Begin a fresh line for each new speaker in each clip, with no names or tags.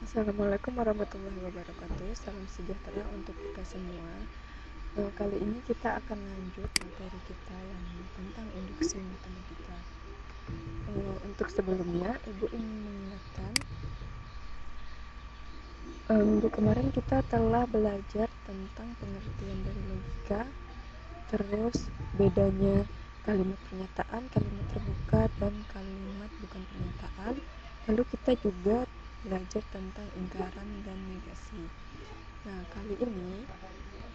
Assalamualaikum warahmatullahi wabarakatuh. Salam sejahtera untuk kita semua. Kali ini kita akan lanjut materi kita yang tentang induksi matematika. Untuk sebelumnya, Ibu ingin mengingatkan, minggu kemarin kita telah belajar tentang pengertian dari logika, terus bedanya kalimat pernyataan, kalimat terbuka, dan kalimat bukan pernyataan. Lalu kita juga belajar tentang ingkaran dan negasi. Nah, kali ini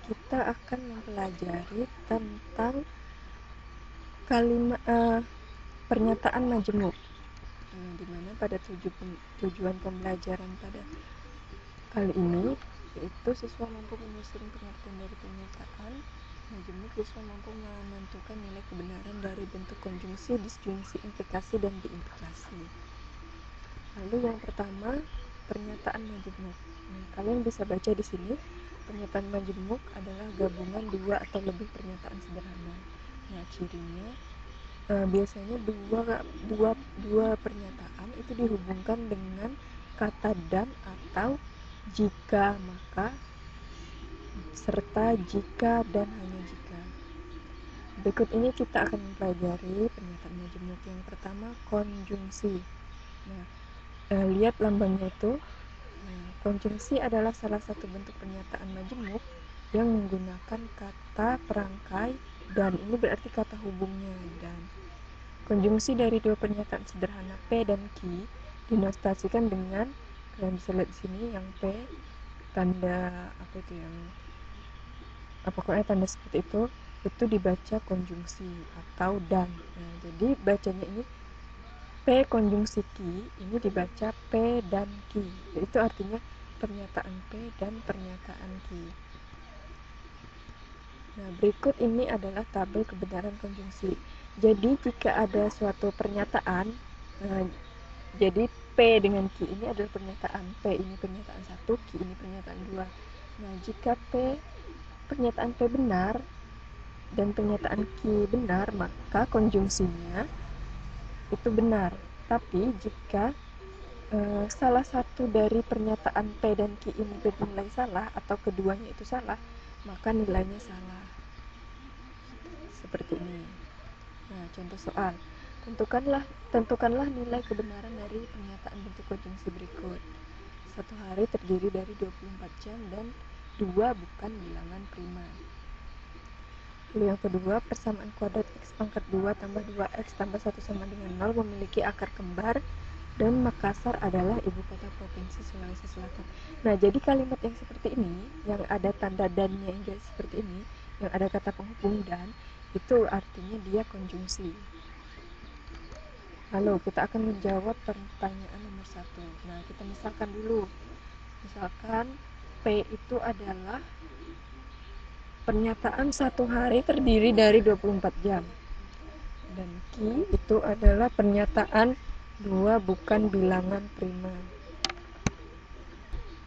kita akan mempelajari tentang kalimat pernyataan majemuk, di mana pada tujuan pembelajaran pada kali ini yaitu siswa mampu menyusun pengertian dari pernyataan majemuk. Siswa mampu menentukan nilai kebenaran dari bentuk konjungsi, disjungsi, implikasi, dan diimplikasi. Lalu yang pertama, pernyataan majemuk. Kalian bisa baca di sini. Pernyataan majemuk adalah gabungan dua atau lebih pernyataan sederhana. Nah, cirinya biasanya dua pernyataan itu dihubungkan dengan kata dan atau jika, maka, serta jika dan hanya jika. Berikut ini kita akan mempelajari pernyataan majemuk. Yang pertama, konjungsi. Nah, lihat lambangnya itu. Konjungsi adalah salah satu bentuk pernyataan majemuk yang menggunakan kata perangkai dan. Ini berarti kata hubungnya dan. Konjungsi dari dua pernyataan sederhana P dan Q dinotasikan dengan, kalian bisa lihat di sini, yang P tanda pokoknya tanda seperti itu dibaca konjungsi atau dan. Nah, jadi bacanya ini P konjungsi Q, ini dibaca P dan Q. Itu artinya pernyataan P dan pernyataan Q. Nah, berikut ini adalah tabel kebenaran konjungsi. Jadi jika ada suatu pernyataan, jadi P dengan Q ini adalah pernyataan. P ini pernyataan 1, Q ini pernyataan 2. Nah, jika pernyataan P benar dan pernyataan Q benar, maka konjungsinya itu benar. Tapi jika salah satu dari pernyataan P dan Q ini bernilai salah atau keduanya itu salah, maka nilainya salah. Seperti ini. Nah, contoh soal. Tentukanlah nilai kebenaran dari pernyataan bentuk konjungsi berikut. Satu hari terdiri dari 24 jam dan 2 bukan bilangan prima. Lalu yang kedua, persamaan kuadrat X pangkat 2 tambah 2X tambah 1 sama dengan 0 memiliki akar kembar dan Makassar adalah ibu kota provinsi Sulawesi Selatan. Nah, jadi kalimat yang seperti ini, yang ada tanda dannya yang seperti ini, yang ada kata penghubung dan, itu artinya dia konjungsi. Lalu kita akan menjawab pertanyaan nomor 1. Nah, kita misalkan dulu. Misalkan P itu adalah pernyataan satu hari terdiri dari 24 jam. Dan Q itu adalah pernyataan 2 bukan bilangan prima.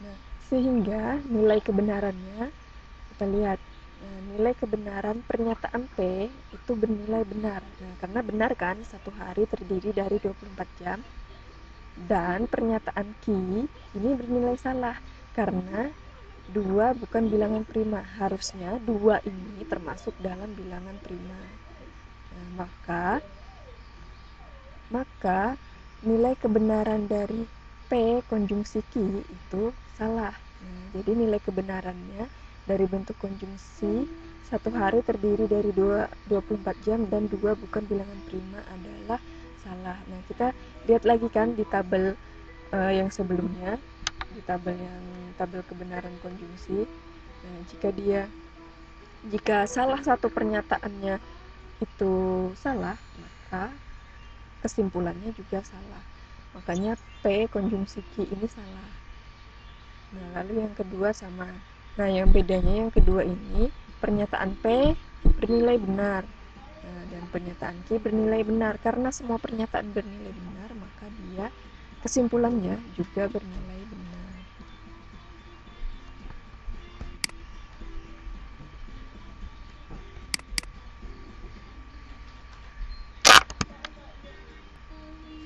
Nah, sehingga nilai kebenarannya, kita lihat, nilai kebenaran pernyataan P itu bernilai benar. Nah, karena benar kan, satu hari terdiri dari 24 jam. Dan pernyataan Q ini bernilai salah karena 2 bukan bilangan prima. Harusnya 2 ini termasuk dalam bilangan prima. Nah, maka nilai kebenaran dari P konjungsi Q itu salah. Nah, jadi nilai kebenarannya dari bentuk konjungsi satu hari terdiri dari 24 jam dan 2 bukan bilangan prima adalah salah. Nah, kita lihat lagi kan di tabel yang sebelumnya, di tabel kebenaran konjungsi. Nah, jika salah satu pernyataannya itu salah, maka kesimpulannya juga salah. Makanya P konjungsi Q ini salah. Nah, lalu yang kedua sama. Nah, yang bedanya yang kedua ini, pernyataan P bernilai benar. Nah, dan pernyataan Q bernilai benar. Karena semua pernyataan bernilai benar, maka dia kesimpulannya juga bernilai benar.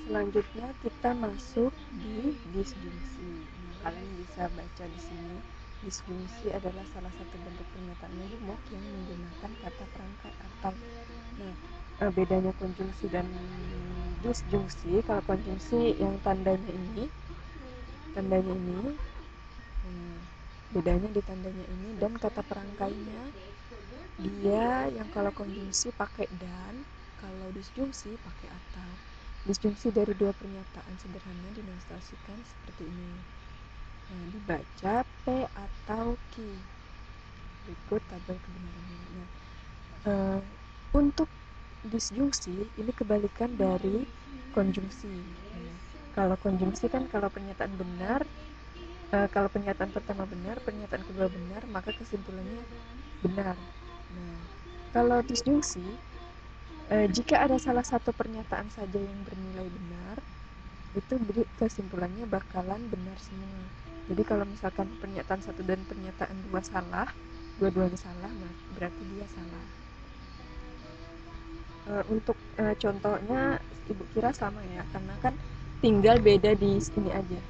Selanjutnya kita masuk di disjungsi. Nah, kalian bisa baca di sini. Disjungsi adalah salah satu bentuk pernyataan majemuk yang menggunakan kata perangkai atau. Nah, bedanya konjungsi dan disjungsi, kalau konjungsi yang tandanya ini, bedanya di tandanya ini, dan kata perangkainya dia yang kalau konjungsi pakai dan, kalau disjungsi pakai atau. Disjungsi dari dua pernyataan sederhana dinotasikan seperti ini. Nah, dibaca P atau Q. Berikut tabel kebenarannya. Nah, untuk disjungsi ini kebalikan dari konjungsi. Nah, kalau konjungsi kan kalau pernyataan benar, kalau pernyataan pertama benar, pernyataan kedua benar, maka kesimpulannya benar. Nah, kalau disjungsi, jika ada salah satu pernyataan saja yang bernilai benar, itu kesimpulannya bakalan benar semua. Jadi kalau misalkan pernyataan satu dan pernyataan dua salah, dua-duanya salah, berarti dia salah. Untuk contohnya Ibu kira sama ya, karena kan tinggal beda di sini aja,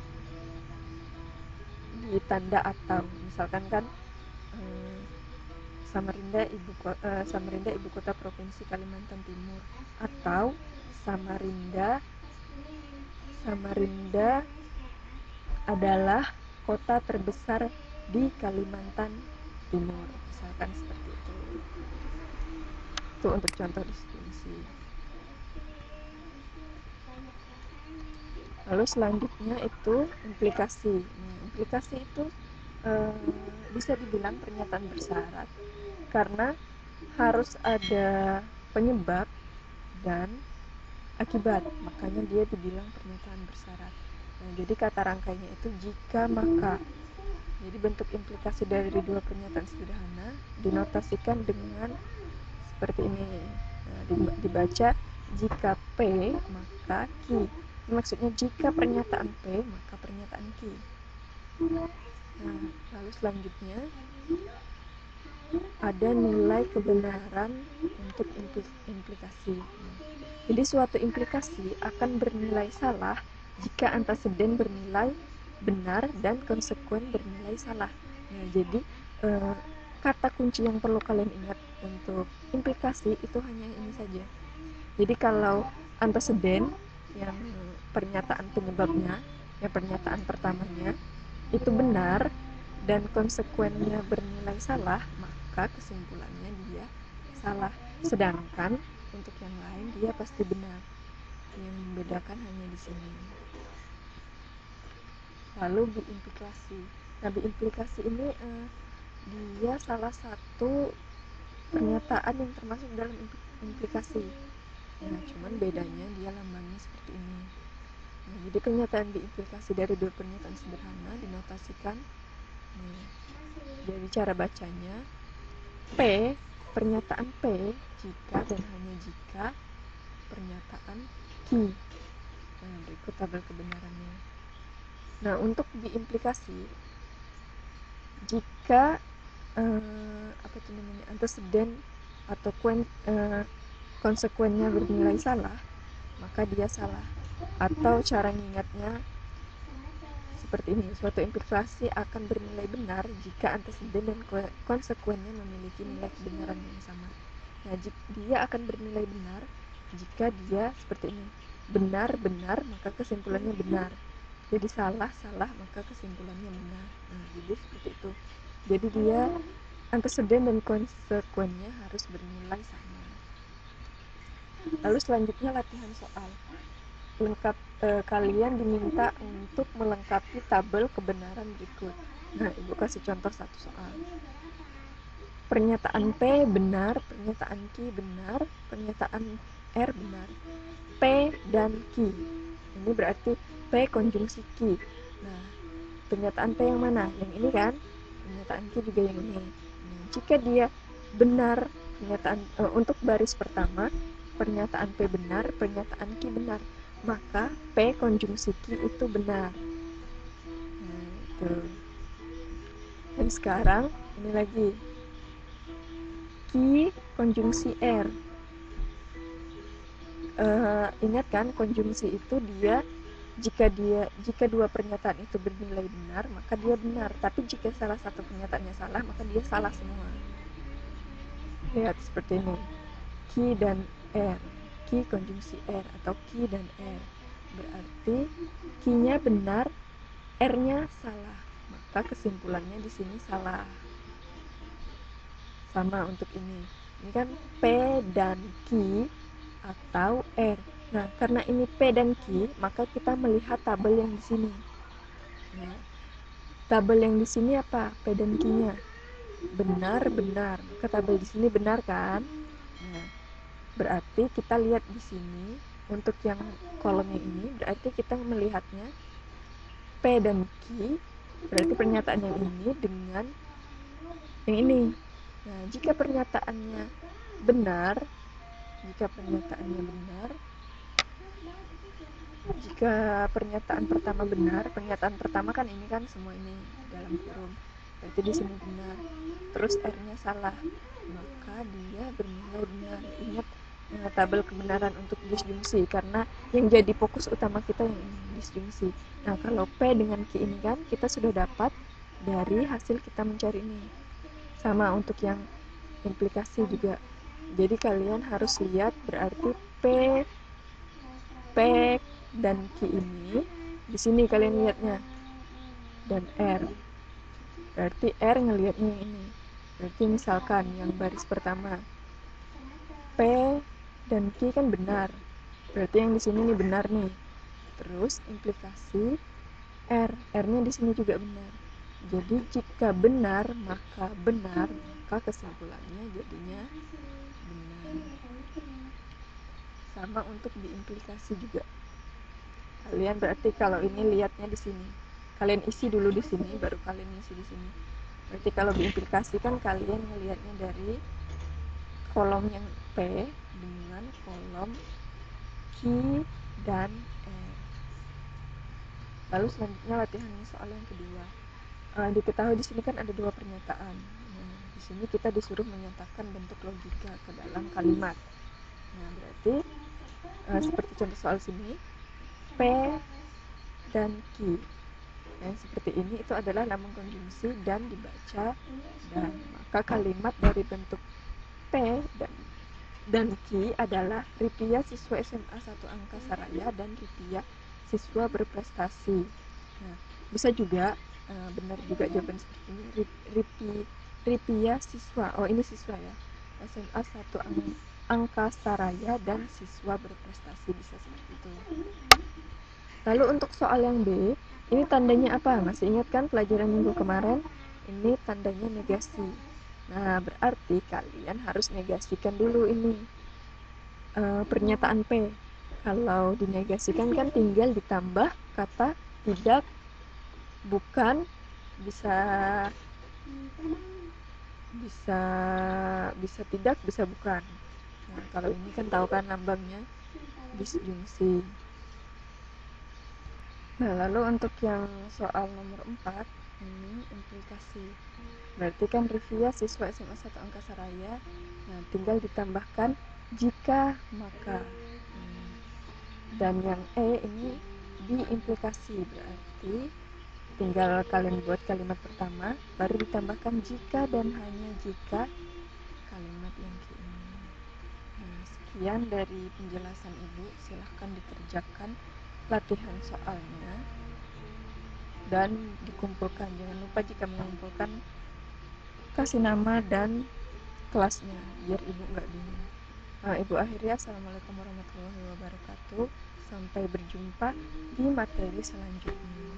di tanda atau. Misalkan kan Samarinda ibu kota provinsi Kalimantan Timur, atau Samarinda adalah kota terbesar di Kalimantan Timur, misalkan seperti itu. Itu untuk contoh disjungsi. Lalu selanjutnya itu implikasi. Nah, implikasi itu bisa dibilang pernyataan bersyarat karena harus ada penyebab dan akibat, makanya dia dibilang pernyataan bersyarat. Nah, jadi kata rangkainya itu jika maka. Jadi bentuk implikasi dari dua pernyataan sederhana dinotasikan dengan seperti ini. Nah, dibaca jika P maka Q. Maksudnya jika pernyataan P maka pernyataan Q. Nah, lalu selanjutnya ada nilai kebenaran untuk implikasi. Jadi suatu implikasi akan bernilai salah jika anteseden bernilai benar dan konsekuen bernilai salah. Nah, jadi kata kunci yang perlu kalian ingat untuk implikasi itu hanya ini saja. Jadi kalau anteseden yang pernyataan penyebabnya, yang pernyataan pertamanya itu benar dan konsekuennya bernilai salah, maka kesimpulannya dia salah. Sedangkan untuk yang lain dia pasti benar. Yang membedakan hanya di sini. Lalu biimplikasi. Nah, biimplikasi ini dia salah satu pernyataan yang termasuk dalam implikasi. Nah, cuman bedanya dia lambangnya seperti ini. Nah, jadi pernyataan biimplikasi dari dua pernyataan sederhana dinotasikan. Nah, jadi cara bacanya P, pernyataan P jika dan hanya jika pernyataan Q. Nah, berikut tabel kebenarannya. Nah, untuk diimplikasi, jika anteseden atau konsekuennya bernilai salah, maka dia salah. Atau cara mengingatnya seperti ini, suatu implikasi akan bernilai benar jika anteseden dan konsekuennya memiliki nilai kebenaran yang sama. Nah, dia akan bernilai benar jika dia seperti ini, benar-benar maka kesimpulannya benar. Jadi salah-salah maka kesimpulannya benar. Nah, jadi seperti itu. Jadi dia anteseden dan konsekuennya harus bernilai sama. Lalu selanjutnya latihan soal. Kalian diminta untuk melengkapi tabel kebenaran berikut. Nah, Ibu kasih contoh satu soal. Pernyataan P benar, pernyataan Q benar, pernyataan R benar. P dan Q. Ini berarti P konjungsi Q. Nah, pernyataan P yang mana? Yang ini kan? Pernyataan Q juga yang ini. Nah, jika dia benar, untuk baris pertama, pernyataan P benar, pernyataan Q benar, maka P konjungsi Q itu benar. Nah, itu. Dan sekarang ini lagi Q konjungsi R. Ingat kan konjungsi itu dia Jika dua pernyataan itu bernilai benar, maka dia benar. Tapi jika salah satu pernyataannya salah, maka dia salah semua. Lihat seperti ini. Ki dan R. Ki konjungsi R atau ki dan R. Berarti ki-nya benar, R-nya salah. Maka kesimpulannya di sini salah. Sama untuk ini. Ini kan P dan Q atau R. Nah, karena ini P dan Q, maka kita melihat tabel yang di sini. Nah, tabel yang di sini apa? P dan Q-nya. Benar, benar. Maka tabel di sini benar kan? Nah, berarti kita lihat di sini untuk yang kolomnya ini, berarti kita melihatnya P dan Q, berarti pernyataan yang ini dengan yang ini. Nah, jika pernyataannya benar, jika pernyataan pertama benar, pernyataan pertama kan ini kan semua ini dalam kurung, berarti di sini benar. Terus R-nya salah, maka dia bernilai benar. Ingat tabel kebenaran untuk disjungsi, karena yang jadi fokus utama kita yang disjungsi. Nah, kalau P dengan Q ini kan kita sudah dapat dari hasil kita mencari ini. Sama untuk yang implikasi juga. Jadi kalian harus lihat berarti P dan Q ini di sini kalian lihatnya, dan R. Berarti R ngelihatnya ini. Berarti misalkan yang baris pertama P dan Q kan benar. Berarti yang di sini nih benar nih. Terus implikasi R-nya di sini juga benar. Jadi jika benar, maka kesimpulannya jadinya benar. Sama untuk diimplikasi juga. Kalian berarti kalau ini lihatnya di sini. Kalian isi dulu di sini, baru kalian isi di sini. Berarti kalau diimplikasi kan kalian melihatnya dari kolom yang P dengan kolom Q dan R. Lalu selanjutnya latihan soal yang kedua. Diketahui di sini kan ada dua pernyataan. Di sini kita disuruh menyatakan bentuk logika ke dalam kalimat. Nah, berarti seperti contoh soal sini, P dan Q. Yang seperti ini itu adalah lambang konjungsi dan dibaca dan. Maka kalimat dari bentuk P dan Q adalah Ripia siswa SMA 1 Angkasaraya dan Ripia siswa berprestasi. Nah, bisa juga benar juga jawaban seperti ini. Ripia siswa, ini siswa ya, SMA 1 Angkasaraya dan siswa berprestasi, bisa seperti itu. Lalu untuk soal yang B, ini tandanya apa? Masih ingat kan pelajaran minggu kemarin? Ini tandanya negasi. Nah, berarti kalian harus negasikan dulu ini pernyataan P. Kalau dinegasikan kan tinggal ditambah kata tidak, bukan, bisa tidak, bisa bukan. Nah, kalau ini kan tahu kan lambangnya disjungsi. Nah, lalu untuk yang soal nomor 4, ini implikasi. Berarti kan Rivia siswa SMA 1 Angkasaraya. Nah, tinggal ditambahkan jika, maka. Dan yang E ini diimplikasi, berarti tinggal kalian buat kalimat pertama, baru ditambahkan jika dan hanya jika kalimat yang ini. Nah, sekian dari penjelasan Ibu. Silahkan dikerjakan latihan soalnya dan dikumpulkan. Jangan lupa jika mengumpulkan kasih nama dan kelasnya biar Ibu nggak bingung. Ibu akhiri, assalamualaikum warahmatullahi wabarakatuh. Sampai berjumpa di materi selanjutnya.